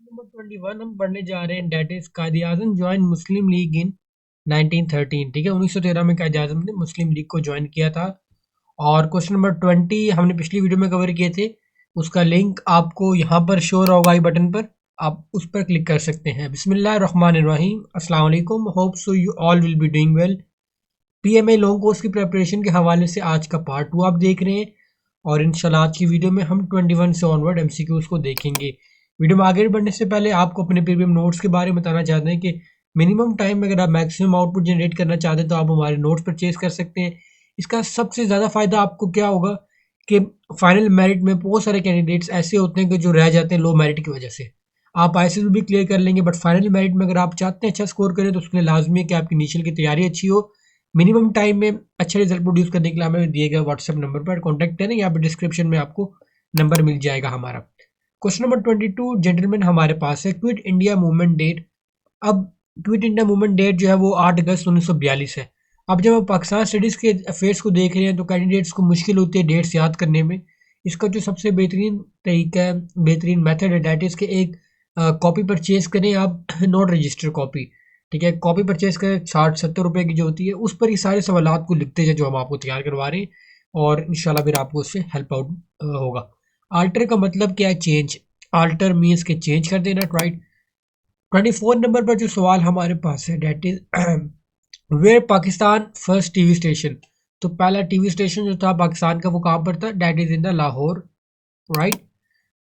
Number 21 हम पढ़ने जा रहे हैं, date is Quaid Azam join Muslim League in 1913। ठीक है, 1913 में कायद आजम ने मुस्लिम लीग को ज्वाइन किया था। और क्वेश्चन नंबर 20 हमने पिछली वीडियो में कवर किए थे, उसका लिंक आपको यहाँ पर शो हो रहा होगा आई बटन पर, आप उस पर क्लिक कर सकते हैं। बिस्मिल्लाह रहमान रहीम, अस्सलाम वालेकुम, hope so you all will be doing well. PMA long course की प्रिपरेशन के हवाले से आज का पार्ट 2 आप देख रहे हैं, और इंशाल्लाह आज की वीडियो में हम 21 से ऑनवर्ड एमसीक्यूज को देखेंगे। वीडियो में आगे बढ़ने से पहले आपको अपने प्रीमियम नोट्स के बारे में बताना चाहते हैं कि मिनिमम टाइम में अगर आप मैक्सिमम आउटपुट जनरेट करना चाहते हैं तो आप हमारे नोट्स परचेज कर सकते हैं। इसका सबसे ज़्यादा फायदा आपको क्या होगा कि फाइनल मेरिट में बहुत सारे कैंडिडेट्स ऐसे होते हैं कि जो रह जाते हैं लो मेरिट की वजह से। आप आईसीएस भी क्लियर कर लेंगे, बट फाइनल मेरिट में अगर आप चाहते हैं अच्छा स्कोर करें तो उसके लिए लाजमी है कि आपकी इनिशियल की तैयारी अच्छी हो। मिनिमम टाइम में अच्छे रिजल्ट प्रोड्यूस करने के लिए हमें दिए गए व्हाट्सएप नंबर पर कॉन्टैक्ट करें, यहाँ पर डिस्क्रिप्शन में आपको नंबर मिल जाएगा हमारा। क्वेश्चन नंबर 22 जेंटलमैन हमारे पास है, क्विट इंडिया मूवमेंट डेट। अब क्विट इंडिया मूवमेंट डेट जो है वो 8 अगस्त 1942 है। अब जब हम पाकिस्तान स्टडीज़ के अफेयर्स को देख रहे हैं तो कैंडिडेट्स को मुश्किल होती है डेट्स याद करने में। इसका जो सबसे बेहतरीन तरीका है, बेहतरीन मेथड है, डेट इज़ के एक कॉपी परचेज करें आप नोट रजिस्टर कॉपी। ठीक है, कॉपी परचेज करें 60-70 रुपए की जो होती है, उस पर ये सारे सवालात को लिखते जाए जो हम आपको तैयार करवा रहे हैं, और इंशाल्लाह फिर आपको उससे हेल्प आउट होगा। आल्टर का मतलब क्या है? चेंज। आल्टर मीन्स के चेंज कर देना, राइट। 24 नंबर पर जो सवाल हमारे पास है, that is where Pakistan first TV station. तो पहला टीवी स्टेशन जो था पाकिस्तान का वो कहाँ पर था? That is in the Lahore, right.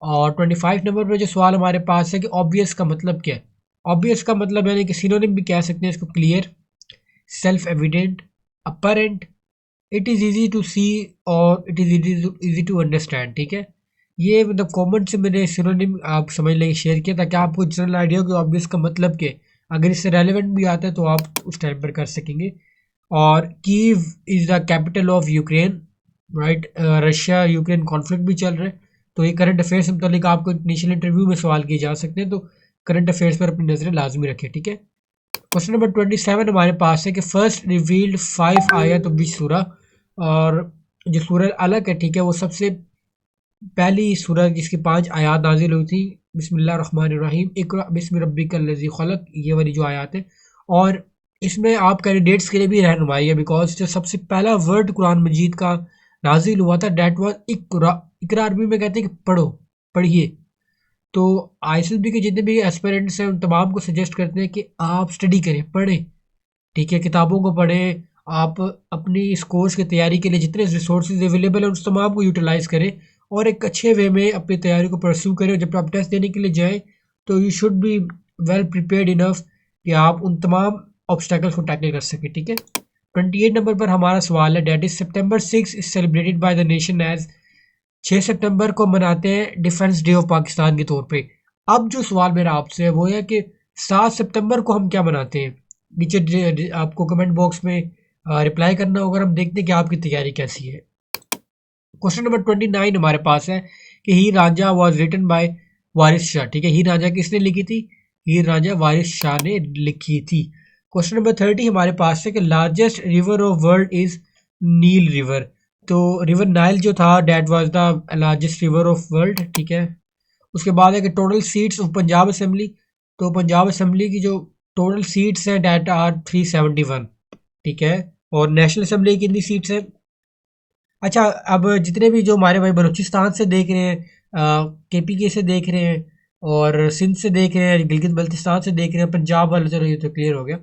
और 25 नंबर पर जो सवाल हमारे पास है कि ऑब्वियस का मतलब क्या है। ऑब्वियस का मतलब यानी कि सिनोनिम भी कह सकते हैं इसको, clear, self evident, apparent, it is easy to see, और it is easy to understand. ठीक है, ये मतलब कॉमन से मैंने सिनोनिम आप समझ लें शेयर किया ताकि आपको जनरल आइडिया हो कि ऑब्वियस का मतलब क्या है। अगर इससे रेलेवेंट भी आता है तो आप उस टाइम पर कर सकेंगे। और Kyiv is the capital of Ukraine, right. Russia Ukraine conflict भी चल रहा है, तो ये करंट अफेयर्स से मतलब आपको इनिशियल इंटरव्यू में सवाल किए जा सकते हैं, तो करंट अफेयर्स पर अपनी नजरें लाजमी रखें। ठीक है, क्वेश्चन नंबर 27 हमारे पास है कि फर्स्ट रिवील्ड 5 आयत ऑफ दिस सूरा। और जो सूरह अलग है, ठीक है, वो सबसे पहली सूरह जिसकी 5 आयत नाजिल हुई थी, बिस्मिल्लाहिर्रहमानिर्रहीम, इक़रा बिस्मि रब्बिकल्लज़ी खलक़, ये वाली जो आयत है। और इसमें आप कैंडिडेट्स के लिए भी रहनुमाई है, बिकॉज जो सबसे पहला वर्ड कुरान मजीद का नाजिल हुआ था डेट वाज इक़रा। इक़रा अरबी में कहते हैं कि पढ़ो, पढ़िए। तो आईएसएसबी के जितने भी एस्पिरेंट्स हैं उन तमाम को सजेस्ट करते हैं कि आप स्टडी करें, पढ़ें। ठीक है, किताबों को पढ़ें। आप अपनी इस कोर्स की तैयारी के लिए जितने रिसोर्सेज अवेलेबल हैं उस तमाम को यूटिलाइज करें, और एक अच्छे वे में अपनी तैयारी को परस्यू करें। जब आप टेस्ट देने के लिए जाएं तो you should be well prepared enough कि आप उन तमाम ऑब्स्टेकल्स को टैकल कर सकें। ठीक है, 28 नंबर पर हमारा सवाल है, that is September 6 is celebrated by the nation as. 6 सितंबर को मनाते हैं डिफेंस डे ऑफ पाकिस्तान के तौर पे। अब जो सवाल मेरा आपसे है वो है कि 7 सितंबर को हम क्या मनाते हैं? नीचे आपको कमेंट बॉक्स में रिप्लाई करना होगा, हम देखते हैं कि आपकी तैयारी कैसी है। क्वेश्चन नंबर 29 हमारे पास है कि हीर रांझा वॉज रिटन बाय वारिस शाह। ठीक है, हीर रांझा किसने लिखी थी? हीर रांझा वारिस शाह ने लिखी थी। क्वेश्चन नंबर 30 हमारे पास है कि largest river of world is Nile river. तो रिवर नाइल जो था that was the largest river of world. ठीक है, उसके बाद है कि total seats of Punjab assembly. तो पंजाब असेंबली की जो टोटल सीट्स हैं डेट आर 371। ठीक है, और नेशनल असेंबली की कितनी सीट्स हैं? अच्छा, अब जितने भी जो हमारे भाई बलूचिस्तान से देख रहे हैं, केपीके से देख रहे हैं, और सिंध से देख रहे हैं, गिलगित बल्तिस्तान से देख रहे हैं, पंजाब वाले, चलो ये तो क्लियर हो गया।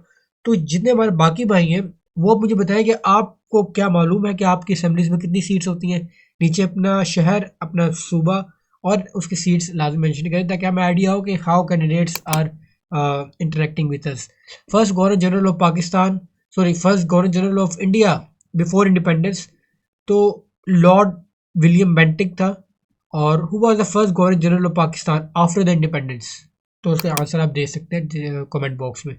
तो जितने हमारे बाकी भाई हैं वो अब मुझे बताएं कि आपको क्या मालूम है कि आपकी असेंबलीज में कितनी सीट्स होती हैं। नीचे अपना शहर, अपना सूबा और उसकी सीट्स लाजमी मेंशन करें ताकि हमें आइडिया हो कि how candidates are interacting with us. First governor general of Pakistan, sorry, first governor general of India before independence, तो लॉर्ड विलियम बेंटिक था। और who was the first governor general of Pakistan after the independence? तो उसका answer आप दे सकते हैं comment box में।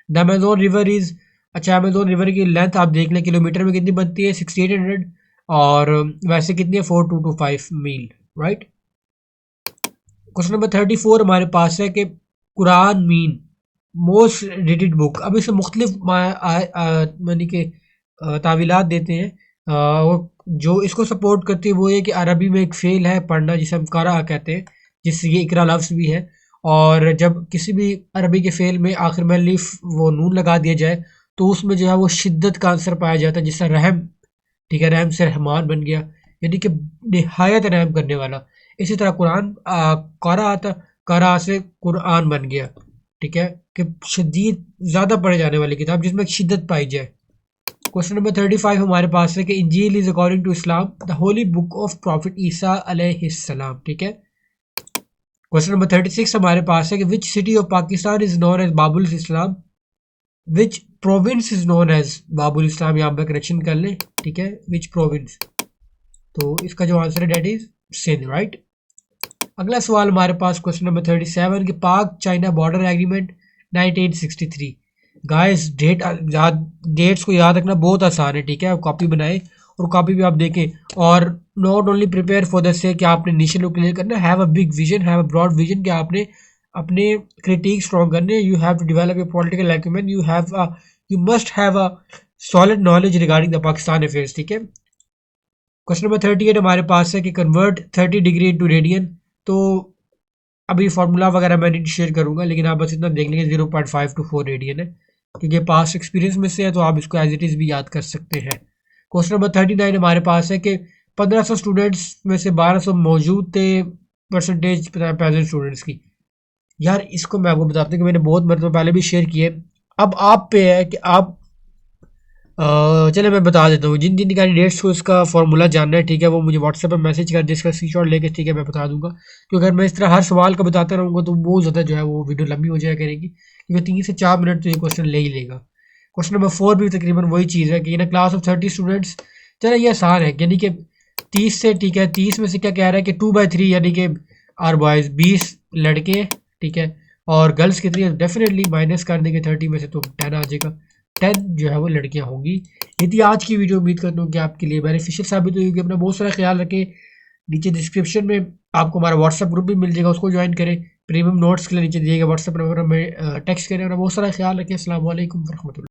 द अमेजोन रिवर इज, अच्छा, अमेजोन रिवर की लेंथ आप देख लें किलोमीटर में कितनी बनती है, 6800। और वैसे कितनी है, 4225 मील, राइट। क्वेश्चन नंबर 34 हमारे पास है कि Quran mean most readed book. अब इसे मुख्तलिफ मानी के तावीलात देते हैं। और जो इसको सपोर्ट करती है वो ये कि अरबी में एक फेल है पढ़ना जिसे हम करा कहते हैं, जिससे ये इकरा लफ्ज़ भी है। और जब किसी भी अरबी के फ़ेल में आखिर में लिफ वो नून लगा दिया जाए तो उसमें जो है वो शिद्दत का आंसर पाया जाता है, जैसे रहम, ठीक है, रहम से रहमान बन गया, यानी कि निहायत रहम करने वाला। इसी तरह कुरान क़रा आता, क़रा से कुरान बन गया, ठीक है, कि शदीद ज़्यादा पढ़े जाने वाली किताब जिसमें शिद्दत पाई जाए। क्वेश्चन नंबर 35 हमारे पास है कि Injil is according to Islam the holy book of prophet Isa अलैहिस्सलाम, ठीक है। क्वेश्चन नंबर 36 हमारे पास है कि which city of Pakistan is known as Babul Islam, which province is known as Babul Islam, यहाँ पर करेक्शन कर लें, ठीक है, विच प्रोविंस। तो इसका जो आंसर है डेट इज सिंध, राइट। अगला सवाल हमारे पास क्वेश्चन नंबर 37 कि Pak China border agreement 1963। Guys dates को याद रखना बहुत आसान है, ठीक है, आप कॉपी बनाएं और कॉपी भी आप देखें और not only prepare for the से कि आपने इनिशियल को क्लियर करना, have a big vision, have a broad vision कि आपने अपने क्रिटिक स्ट्रॉन्ग करने, you have to develop a political acumen, you must have a solid knowledge regarding the Pakistan affairs, ठीक है। क्वेश्चन नंबर 38 हमारे पास है कि कन्वर्ट 30 डिग्री इनटू रेडियन। तो अभी फार्मूला वगैरह मैं नहीं शेयर करूंगा, लेकिन आप बस इतना देख लीजिए 0.5 to 4 रेडियन है, क्योंकि पास्ट एक्सपीरियंस में से है, तो आप इसको एज इट इज़ भी याद कर सकते हैं। क्वेश्चन नंबर 39 हमारे पास है कि 1500 स्टूडेंट्स में से 1200 मौजूद थे, परसेंटेज प्रेजेंट स्टूडेंट्स की। यार इसको मैं आपको बताता हूँ कि मैंने बहुत मतलब पहले भी शेयर किए, अब आप पे है कि आप चले मैं बता देता हूँ, जिन जिन कैंडिडेट्स को इसका फॉर्मूला जानना है, ठीक है, वो मुझे व्हाट्सएप पे मैसेज कर दे, इसका स्क्रीनशॉट लेके, ठीक है, मैं बता दूंगा। क्योंकि अगर मैं इस तरह हर सवाल का बताता रहूँगा तो बहुत ज़्यादा जो है वो वीडियो लंबी हो जाया करेगी, क्योंकि 3 से 4 मिनट तो ये क्वेश्चन ले ही लेगा। क्वेश्चन नंबर 4 भी तकरीबन वही चीज़ है कि इन क्लास ऑफ 30 स्टूडेंट्स, चलो ये आसान है, यानी कि 30 से, ठीक है, 30 में से क्या कह रहा है कि 2/3 यानी कि आर बॉयज़, 20 लड़के, ठीक है, और गर्ल्स कितनी है, डेफिनेटली माइनस कर देंगे 30 में से तो 10 आ जाएगा, 10 जो है वो लड़कियां होंगी। ये थी आज की वीडियो, उम्मीद करता हूँ कि आपके लिए बेनिफिशियल साबित हुई होगी। अपना बहुत सारा ख्याल रखें, नीचे डिस्क्रिप्शन में आपको हमारा व्हाट्सएप ग्रुप भी मिल जाएगा, उसको ज्वाइन करें। प्रीमियम नोट्स के लिए नीचे दिए गए व्हाट्सएप नंबर में टेक्स्ट करें, और बहुत सारा ख्याल रखें। अस्सलाम वालेकुम वरहमतुल्लाह।